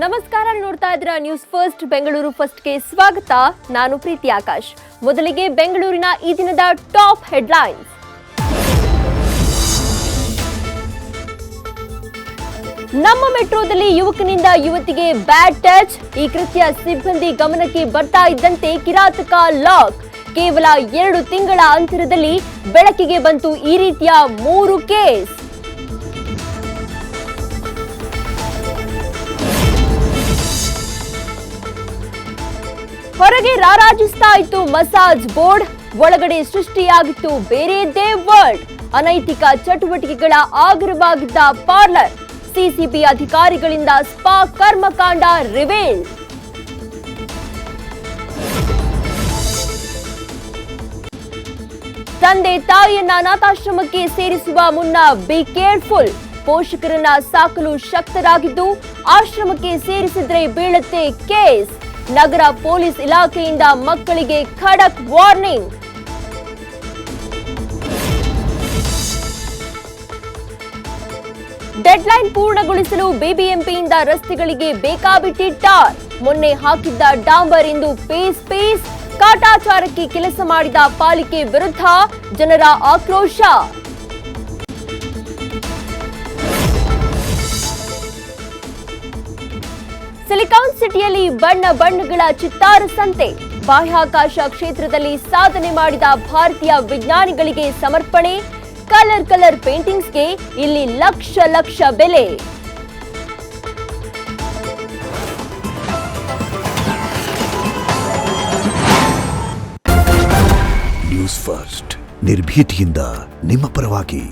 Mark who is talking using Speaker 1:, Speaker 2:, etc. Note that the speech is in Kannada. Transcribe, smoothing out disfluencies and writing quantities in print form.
Speaker 1: ನಮಸ್ಕಾರ, ನೋಡ್ತಾ ಇದ್ದೀರಾ ನ್ಯೂಸ್ ಫಸ್ಟ್ ಬೆಂಗಳೂರು ಫಸ್ಟ್ಗೆ ಸ್ವಾಗತ. ನಾನು ಪ್ರೀತಿ ಆಕಾಶ್. ಮೊದಲಿಗೆ ಬೆಂಗಳೂರಿನ ಈ ದಿನದ ಟಾಪ್ ಹೆಡ್ಲೈನ್ಸ್. ನಮ್ಮ ಮೆಟ್ರೋದಲ್ಲಿ ಯುವಕನಿಂದ ಯುವತಿಗೆ ಬ್ಯಾಡ್ ಟಚ್. ಈ ಕೃತ್ಯ ಸಿಬ್ಬಂದಿ ಗಮನಕ್ಕೆ ಬರ್ತಾ ಇದ್ದಂತೆ ಕಿರಾತಕ ಲಾಕ್. ಕೇವಲ 2 ತಿಂಗಳ ಅಂತರದಲ್ಲಿ ಬೆಳಕಿಗೆ ಬಂತು ಈ ರೀತಿಯ 3 ಕೇಸ್. ಹೊರಗೆ ರಾರಾಜಿಸ್ತಾ ಇತ್ತು ಮಸಾಜ್ ಬೋರ್ಡ್, ಒಳಗಡೆ ಸೃಷ್ಟಿಯಾಗಿತ್ತು ಬೇರೆಯದ್ದೇ ವರ್ಲ್ಡ್. ಅನೈತಿಕ ಚಟುವಟಿಕೆಗಳ ಆಗರವಾಗಿದ್ದ ಪಾರ್ಲರ್. ಸಿಸಿಬಿ ಅಧಿಕಾರಿಗಳಿಂದ ಸ್ಪಾ ಕರ್ಮಕಾಂಡ ರಿವೀಲ್. ತಂದೆ ತಾಯಿಯನ್ನ ಅನಾಥಾಶ್ರಮಕ್ಕೆ ಸೇರಿಸುವ ಮುನ್ನ ಬಿ ಕೇರ್ಫುಲ್. ಪೋಷಕರನ್ನ ಸಾಕಲು ಶಕ್ತರಾಗಿದ್ದು ಆಶ್ರಮಕ್ಕೆ ಸೇರಿಸಿದ್ರೆ ಬೀಳುತ್ತೆ ಕೇಸ್. ನಗರ ಪೊಲೀಸ್ ಇಲಾಖೆಯಿಂದ ಮಕ್ಕಳಿಗೆ ಖಡಕ್ ವಾರ್ನಿಂಗ್. ಡೆಡ್ಲೈನ್ ಪೂರ್ಣಗೊಳಿಸಲು ಬಿಬಿಎಂಪಿಯಿಂದ ರಸ್ತೆಗಳಿಗೆ ಬೇಕಾಬಿಟ್ಟಿ ಟಾರ್. ಮೊನ್ನೆ ಹಾಕಿದ್ದ ಡಾಂಬರ್ ಇಂದು ಪೀಸ್. ಕಾಟಾಚಾರಕ್ಕೆ ಕೆಲಸ ಮಾಡಿದ ಪಾಲಿಕೆ ವಿರುದ್ಧ ಜನರ ಆಕ್ರೋಶ. ಸಿಲಿಕಾನ್ ಸಿಟಿಯಲ್ಲಿ ಬಣ್ಣಗಳ ಚಿತ್ತಾರ ಸಂತೆ. ಬಾಹ್ಯಾಕಾಶ ಕ್ಷೇತ್ರದಲ್ಲಿ ಸಾಧನೆ ಮಾಡಿದ ಭಾರತೀಯ ವಿಜ್ಞಾನಿಗಳಿಗೆ ಸಮರ್ಪಣೆ. ಕಲರ್ ಪೇಂಟಿಂಗ್ಸ್ಗೆ ಇಲ್ಲಿ ಲಕ್ಷ ಬೆಲೆ.
Speaker 2: ನ್ಯೂಸ್ ಫಸ್ಟ್, ನಿರ್ಭೀತಿಯಿಂದ ನಿಮ್ಮ ಪರವಾಗಿ.